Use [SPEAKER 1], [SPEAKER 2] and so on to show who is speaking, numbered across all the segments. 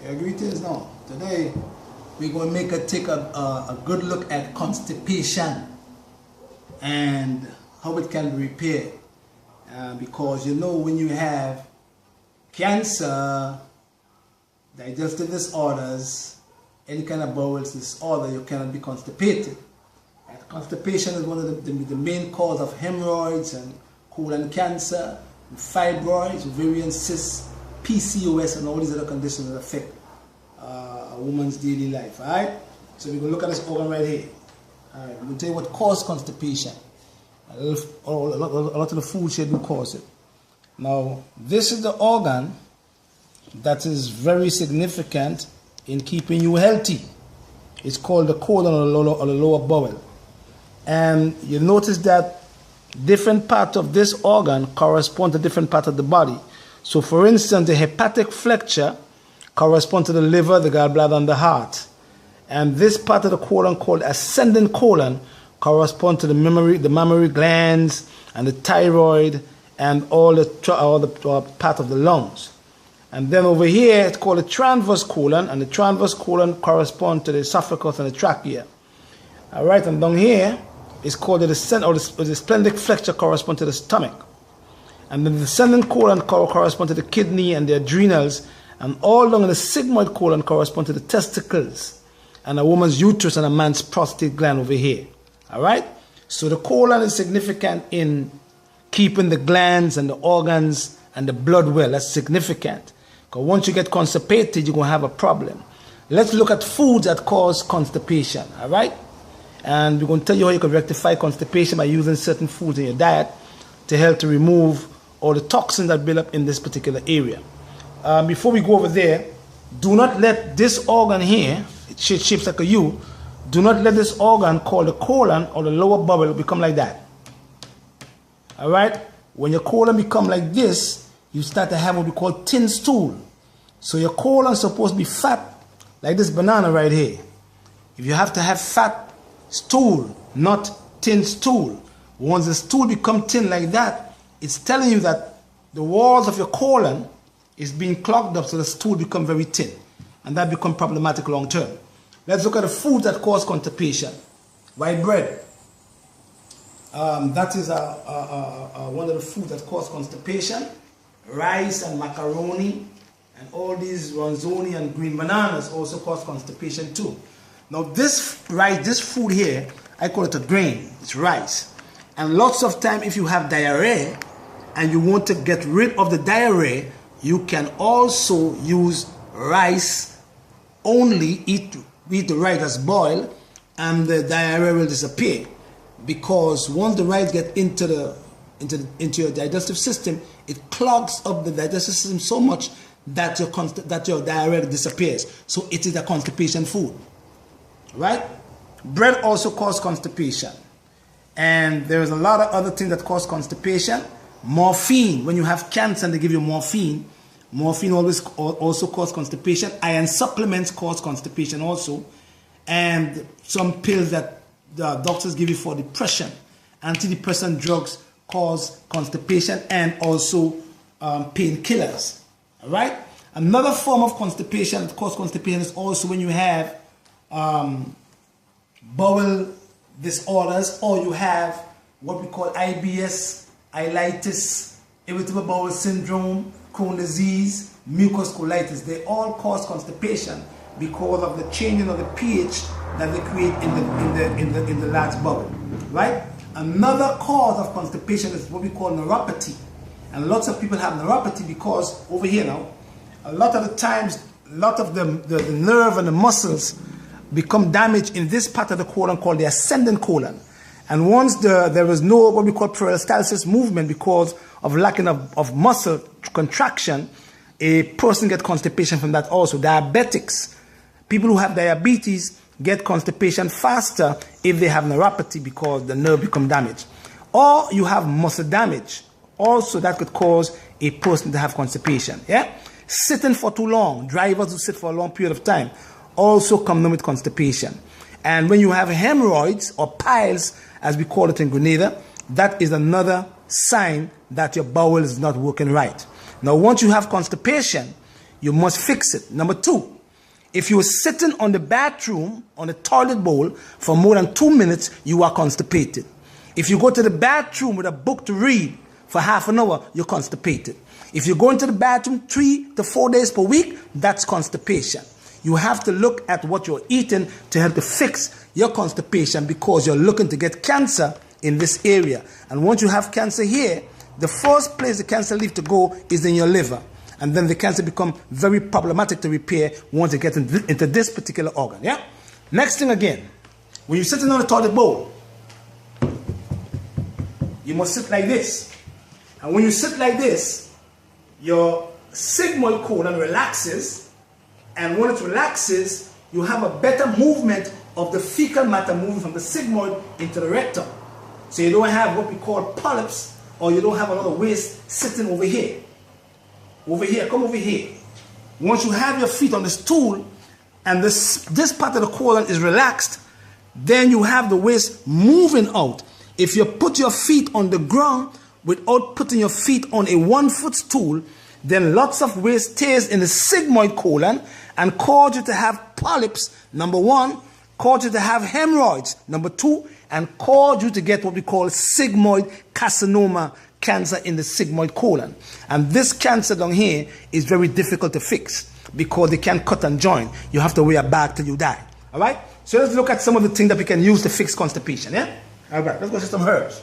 [SPEAKER 1] Yeah, greetings now. Today we're going to take a good look at constipation and how it can be repaired. Because you know, when you have cancer, digestive disorders, any kind of bowel disorder, you cannot be constipated. And constipation is one of the main cause of hemorrhoids and colon cancer, and fibroids, ovarian cysts, PCOS, and all these other conditions that affect a woman's daily life. Alright? So we're going to look at this organ right here. Alright, we're going to tell you what causes constipation. A lot of the food shouldn't cause it. Now, this is the organ that is very significant in keeping you healthy. It's called the colon or the lower bowel. And you notice that different parts of this organ correspond to different parts of the body. So, for instance, the hepatic flexure corresponds to the liver, the gallbladder, and the heart. And this part of the colon, called ascending colon, corresponds to the mammary glands and the thyroid and all the part of the lungs. And then over here, it's called the transverse colon, and the transverse colon corresponds to the esophagus and the trachea. All right, and down here, it's called the splenic flexure, corresponds to the stomach. And then the descending colon corresponds to the kidney and the adrenals, and all along the sigmoid colon corresponds to the testicles, and a woman's uterus and a man's prostate gland over here. All right? So the colon is significant in keeping the glands and the organs and the blood well. That's significant. Because once you get constipated, you're going to have a problem. Let's look at foods that cause constipation. All right? And we're going to tell you how you can rectify constipation by using certain foods in your diet to help to remove all the toxins that build up in this particular area. Before we go over there, do not let this organ here, it shapes like a U, do not let this organ called the colon or the lower bowel become like that. Alright? When your colon become like this, you start to have what we call thin stool. So your colon is supposed to be fat, like this banana right here. If you have to have fat stool, not thin stool. Once the stool become thin like that, it's telling you that the walls of your colon is being clogged up, so the stool become very thin. And that become problematic long term. Let's look at the foods that cause constipation. White bread. That is one of the foods that cause constipation. Rice and macaroni and all these ronzoni and green bananas also cause constipation too. Now this rice, this food here, I call it a grain. It's rice. And lots of time if you have diarrhea and you want to get rid of the diarrhea, you can also use rice only, eat the rice that's boiled, and the diarrhea will disappear. Because once the rice gets into your digestive system, it clogs up the digestive system so much that your diarrhea disappears. So it is a constipation food. Right? Bread also causes constipation. And there's a lot of other things that cause constipation. Morphine, when you have cancer and they give you morphine, morphine also causes constipation. Iron supplements cause constipation also. And some pills that the doctors give you for depression, antidepressant drugs cause constipation, and also painkillers. All right? Another form of constipation that causes constipation is also when you have bowel disorders, or you have what we call IBS, ileitis, irritable bowel syndrome, Crohn's disease, mucus colitis. They all cause constipation because of the changing of the pH that they create in the large bowel. Right? Another cause of constipation is what we call neuropathy. And lots of people have neuropathy because over here now, a lot of the times, a lot of the nerve and the muscles become damaged in this part of the colon called the ascending colon. And once there is no what we call peristalsis movement because of lacking of muscle contraction, a person gets constipation from that also. Diabetics, people who have diabetes get constipation faster if they have neuropathy because the nerve become damaged. Or you have muscle damage. Also that could cause a person to have constipation. Yeah? Sitting for too long, drivers who sit for a long period of time, also come down with constipation. And when you have hemorrhoids or piles, as we call it in Grenada, that is another sign that your bowel is not working right. Now, once you have constipation, you must fix it. Number 2, if you are sitting on the bathroom, on the toilet bowl for more than 2 minutes, you are constipated. If you go to the bathroom with a book to read for half an hour, you're constipated. If you go into the bathroom 3 to 4 days per week, that's constipation. You have to look at what you're eating to help to fix your constipation, because you're looking to get cancer in this area. And once you have cancer here, the first place the cancer leaves to go is in your liver. And then the cancer becomes very problematic to repair once it gets into this particular organ. Yeah? Next thing again, when you're sitting on the toilet bowl, you must sit like this. And when you sit like this, your sigmoid colon relaxes. And when it relaxes, you have a better movement of the fecal matter moving from the sigmoid into the rectum. So you don't have what we call polyps, or you don't have a lot of waste sitting over here. Over here, come over here. Once you have your feet on the stool and this part of the colon is relaxed, then you have the waste moving out. If you put your feet on the ground without putting your feet on a 1-foot stool, then lots of waste stays in the sigmoid colon and cause you to have polyps, number 1, cause you to have hemorrhoids, number 2, and cause you to get what we call sigmoid carcinoma, cancer in the sigmoid colon. And this cancer down here is very difficult to fix because they can't cut and join. You have to wear a bag till you die. All right? So let's look at some of the things that we can use to fix constipation. Yeah? All right, let's go to some herbs.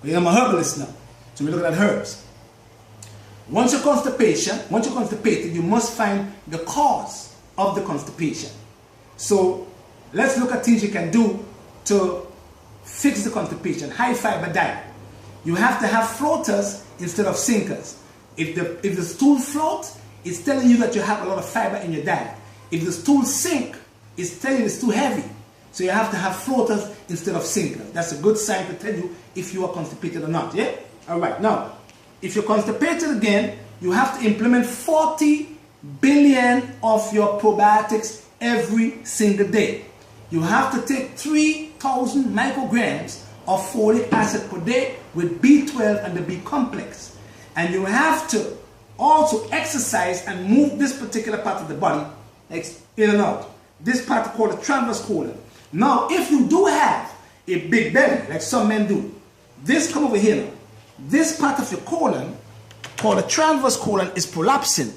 [SPEAKER 1] I'm a herbalist now. So we're looking at herbs. Once you're constipated, you must find the cause of the constipation. So let's look at things you can do to fix the constipation. High fiber diet. You have to have floaters instead of sinkers. If the stool floats, it's telling you that you have a lot of fiber in your diet. If the stool sink, it's telling you it's too heavy. So you have to have floaters instead of sinkers. That's a good sign to tell you if you are constipated or not. Yeah? All right. Now, if you're constipated again, you have to implement 40 billion of your probiotics every single day. You have to take 3,000 micrograms of folic acid per day with B12 and the B complex. And you have to also exercise and move this particular part of the body, like in and out. This part is called the transverse colon. Now, if you do have a big belly, like some men do, this come over here now. This part of your colon, called the transverse colon, is prolapsing.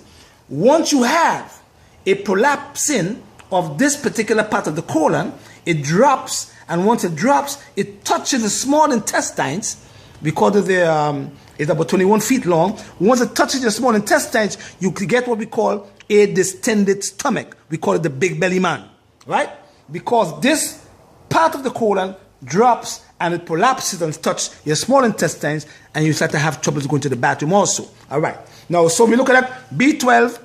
[SPEAKER 1] Once you have a prolapsing of this particular part of the colon, it drops, and once it drops, it touches the small intestines, because of the, it's about 21 feet long. Once it touches your small intestines, you get what we call a distended stomach. We call it the big belly man, right? Because this part of the colon drops and it prolapses and touches your small intestines, and you start to have trouble going to the bathroom also. All right. Now, so we look at B12,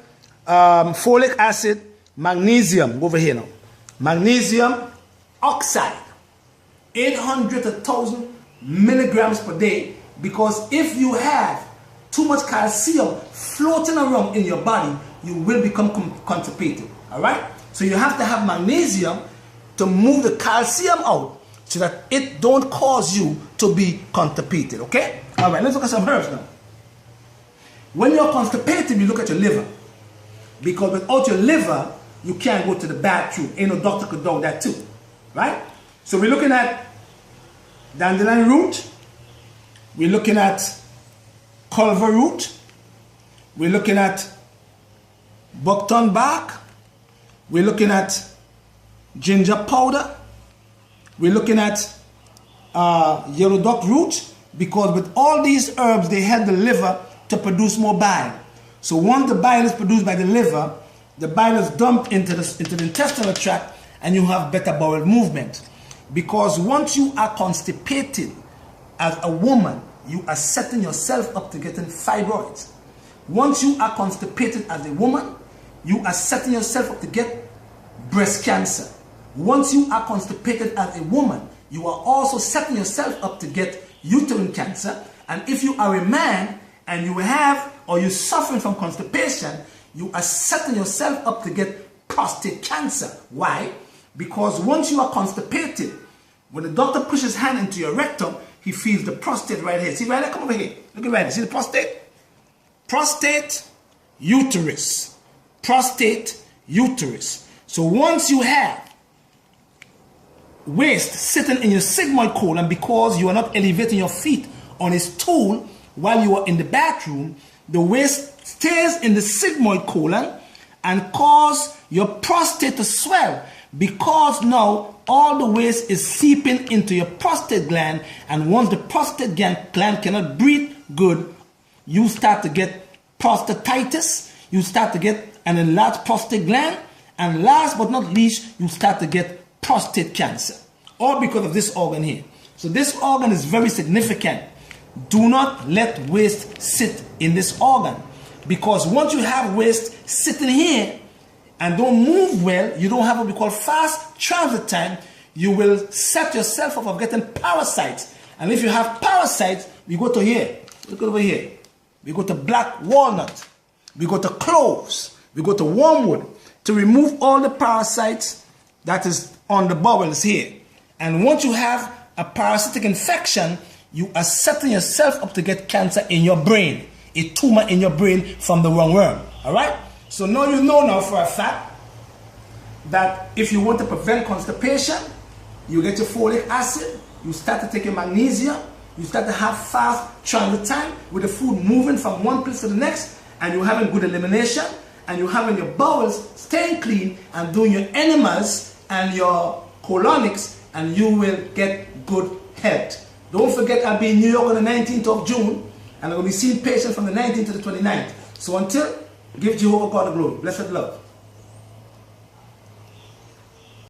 [SPEAKER 1] folic acid, magnesium. Go over here now. Magnesium oxide, 800 to 1,000 milligrams per day, because if you have too much calcium floating around in your body, you will become constipated. All right. So you have to have magnesium to move the calcium out, so that it don't cause you to be constipated, okay? All right, let's look at some herbs now. When you're constipated, you look at your liver. Because without your liver, you can't go to the bathroom. Ain't no doctor could do that too, right? So we're looking at dandelion root. We're looking at culver root. We're looking at buckthorn bark. We're looking at ginger powder. We're looking at yellow duck root, because with all these herbs, they help the liver to produce more bile. So once the bile is produced by the liver, the bile is dumped into the intestinal tract, and you have better bowel movement. Because once you are constipated as a woman, you are setting yourself up to getting fibroids. Once you are constipated as a woman, you are setting yourself up to get breast cancer. Once you are constipated as a woman, you are also setting yourself up to get uterine cancer. And if you are a man and you have or you're suffering from constipation, you are setting yourself up to get prostate cancer. Why? Because once you are constipated, when the doctor pushes his hand into your rectum, he feels the prostate right here. See right there? Come over here. Look at right there. See the prostate? Prostate, uterus. prostate, uterus. So once you have waste sitting in your sigmoid colon because you are not elevating your feet on a stool while you are in the bathroom, the waste stays in the sigmoid colon and cause your prostate to swell, because now all the waste is seeping into your prostate gland, and once the prostate gland cannot breathe good, you start to get prostatitis, you start to get an enlarged prostate gland, and last but not least, you start to get prostate cancer, all because of this organ here. So this organ is very significant. Do not let waste sit in this organ, because once you have waste sitting here and don't move well, you don't have what we call fast transit time, you will set yourself up of getting parasites. And if you have parasites, we go to here, look over here, we go to black walnut, we go to cloves, we go to wormwood to remove all the parasites that is on the bowels here. And once you have a parasitic infection, you are setting yourself up to get cancer in your brain, a tumor in your brain from the wrong worm. All right? So now you know now for a fact that if you want to prevent constipation, you get your folic acid, you start to take your magnesium, you start to have fast transit time with the food moving from one place to the next, and you're having good elimination, and you're having your bowels staying clean and doing your enemas and your colonics, and you will get good health. Don't forget, I'll be in New York on the 19th of June, and I'm going to be seeing patients from the 19th to the 29th. So until, give Jehovah God the glory. Blessed love.